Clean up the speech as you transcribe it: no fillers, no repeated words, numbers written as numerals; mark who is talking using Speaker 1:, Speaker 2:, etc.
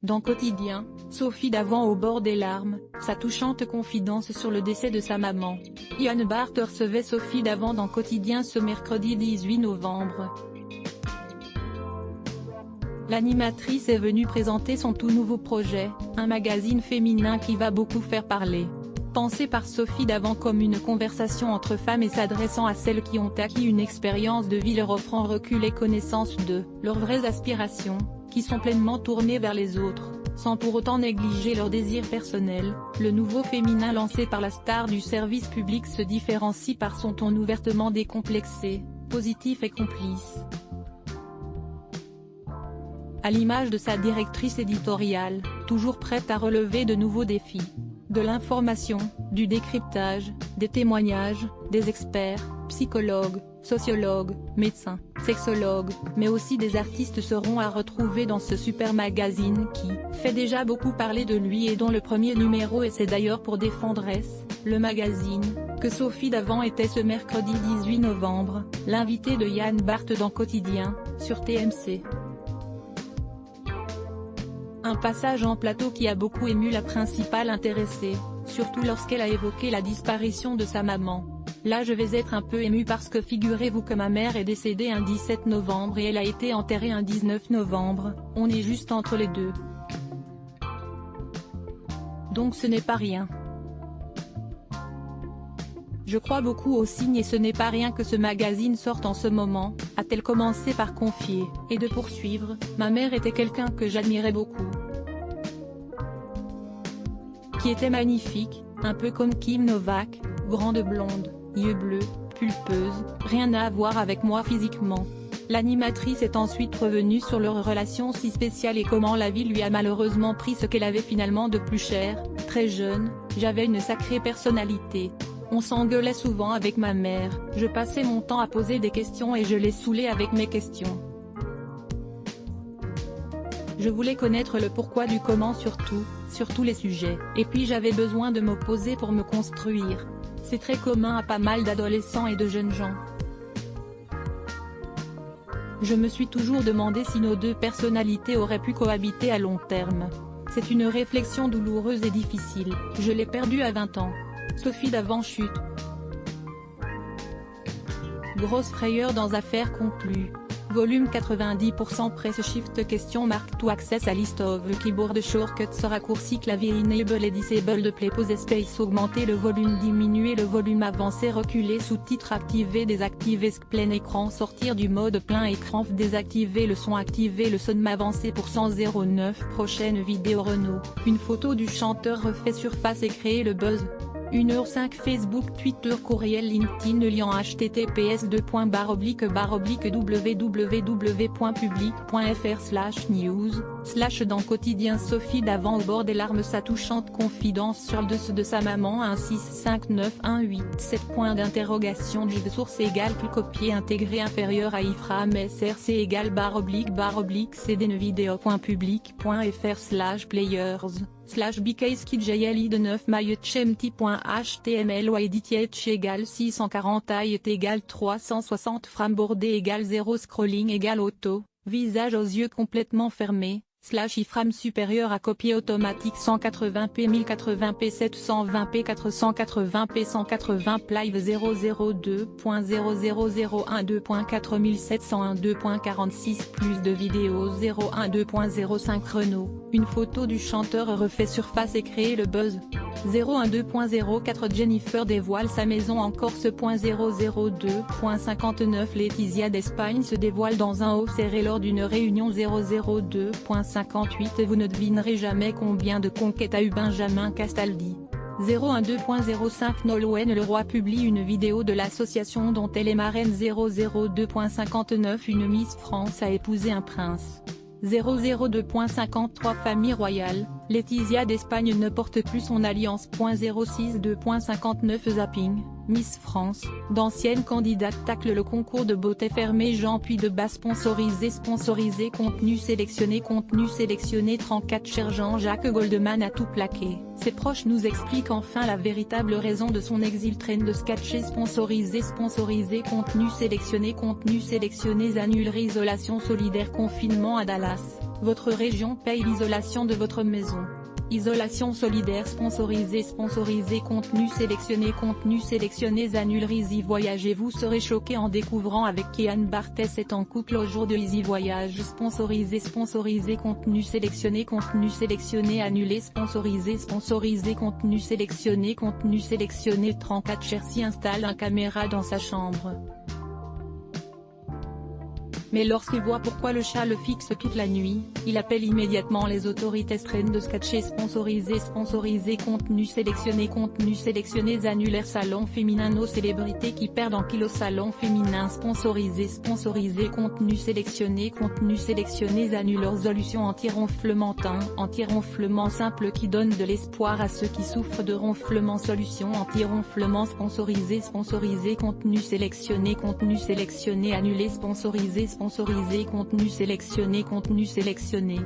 Speaker 1: Dans Quotidien, Sophie Davant au bord des larmes, sa touchante confidence sur le décès de sa maman. Yann Barth recevait Sophie Davant dans Quotidien ce mercredi 18 novembre. L'animatrice est venue présenter son tout nouveau projet, un magazine féminin qui va beaucoup faire parler. Pensé par Sophie Davant comme une conversation entre femmes et s'adressant à celles qui ont acquis une expérience de vie leur offrant recul et connaissance de leurs vraies aspirations, qui sont pleinement tournées vers les autres, sans pour autant négliger leurs désirs personnels, le nouveau féminin lancé par la star du service public se différencie par son ton ouvertement décomplexé, positif et complice. À l'image de sa directrice éditoriale, toujours prête à relever de nouveaux défis. De l'information, du décryptage, des témoignages, des experts, psychologues, sociologues, médecins, sexologues, mais aussi des artistes seront à retrouver dans ce super magazine qui fait déjà beaucoup parler de lui et dont le premier numéro et c'est d'ailleurs pour Défendresse, le magazine, que Sophie Davant était ce mercredi 18 novembre, l'invitée de Yann Barth dans Quotidien, sur TMC. Un passage en plateau qui a beaucoup ému la principale intéressée, surtout lorsqu'elle a évoqué la disparition de sa maman. Là je vais être un peu émue parce que figurez-vous que ma mère est décédée un 17 novembre et elle a été enterrée un 19 novembre, on est juste entre les deux. Donc ce n'est pas rien. Je crois beaucoup aux signes et ce n'est pas rien que ce magazine sorte en ce moment, a-t-elle commencé par confier, et de poursuivre, ma mère était quelqu'un que j'admirais beaucoup. Qui était magnifique, un peu comme Kim Novak, grande blonde, yeux bleus, pulpeuse, rien à voir avec moi physiquement. L'animatrice est ensuite revenue sur leur relation si spéciale et comment la vie lui a malheureusement pris ce qu'elle avait finalement de plus cher. Très jeune, j'avais une sacrée personnalité. On s'engueulait souvent avec ma mère, je passais mon temps à poser des questions et je les saoulais avec mes questions. Je voulais connaître le pourquoi du comment sur tous les sujets, et puis j'avais besoin de m'opposer pour me construire. C'est très commun à pas mal d'adolescents et de jeunes gens. Je me suis toujours demandé si nos deux personnalités auraient pu cohabiter à long terme. C'est une réflexion douloureuse et difficile, je l'ai perdue à 20 ans. Sophie Davant chute. Grosse frayeur dans Affaires conclues. Volume 90% Press Shift Question Mark to access a list of keyboard shortcuts raccourci clavier enable et disable play pause space augmenter le volume diminuer le volume avancer reculer sous-titres activer désactiver plein écran sortir du mode plein écran désactiver le son avancer pour 109 prochaine vidéo Renault, une photo du chanteur refait surface et créer le buzz. 1h05 Facebook Twitter courriel LinkedIn lien https://www.public.fr/news/ dans Quotidien Sophie Davant au bord des larmes sa touchante confidence sur le décès de sa maman 1659187 J de source égale plus copier intégré inférieur à iframe src égale /cdnevideo.public.fr/players/bcasekidjli de 9 mailletchemti.html ou editietch égale 640 height égale 360 frames bordé égale 0 scrolling égale auto, visage aux yeux complètement fermés, /iframe supérieur à copier automatique 180p 1080p 720p 480p 180 live 002.00012.4701 plus de vidéos 012.05 Renault, une photo du chanteur refait surface et créer le buzz. 012.04 Jennifer dévoile sa maison en Corse. 002.59 Laetitia d'Espagne se dévoile dans un haut serré lors d'une réunion. 002.58 Vous ne devinerez jamais combien de conquêtes a eu Benjamin Castaldi. 012.05 Nolwenn Leroy publie une vidéo de l'association dont elle est marraine. 002.59 Une Miss France a épousé un prince. 002.53 Famille royale, Laetitia d'Espagne ne porte plus son alliance. 062.59 Zapping, Miss France, d'anciennes candidates taclent le concours de beauté fermé. Jean Puy de Bas sponsorisé contenu sélectionné 34 Cher Jean-Jacques Goldman a tout plaqué. Ses proches nous expliquent enfin la véritable raison de son exil. Train de sketcher sponsorisé contenu sélectionné annulerie isolation solidaire confinement à Dallas. Votre région paye l'isolation de votre maison. Isolation solidaire sponsorisée. Contenu sélectionné Annuler Easy Voyage. Et vous serez choqué en découvrant avec Kian Barthès est en couple au jour de Easy Voyage. Sponsorisé contenu sélectionné annulé sponsorisé contenu sélectionné 34 Chersi installe un caméra dans sa chambre. Mais lorsqu'il voit pourquoi le chat le fixe toute la nuit, il appelle immédiatement les autorités. Train de sketcher sponsorisé contenu sélectionné Annuler salon féminin. Nos célébrités qui perdent en kilos. Salon féminin sponsorisé contenu sélectionné Annuler solution anti-ronflement teint, anti-ronflement simple qui donne de l'espoir à ceux qui souffrent de ronflement. Solution anti-ronflement sponsorisé contenu sélectionné annulé sponsorisé contenu sélectionné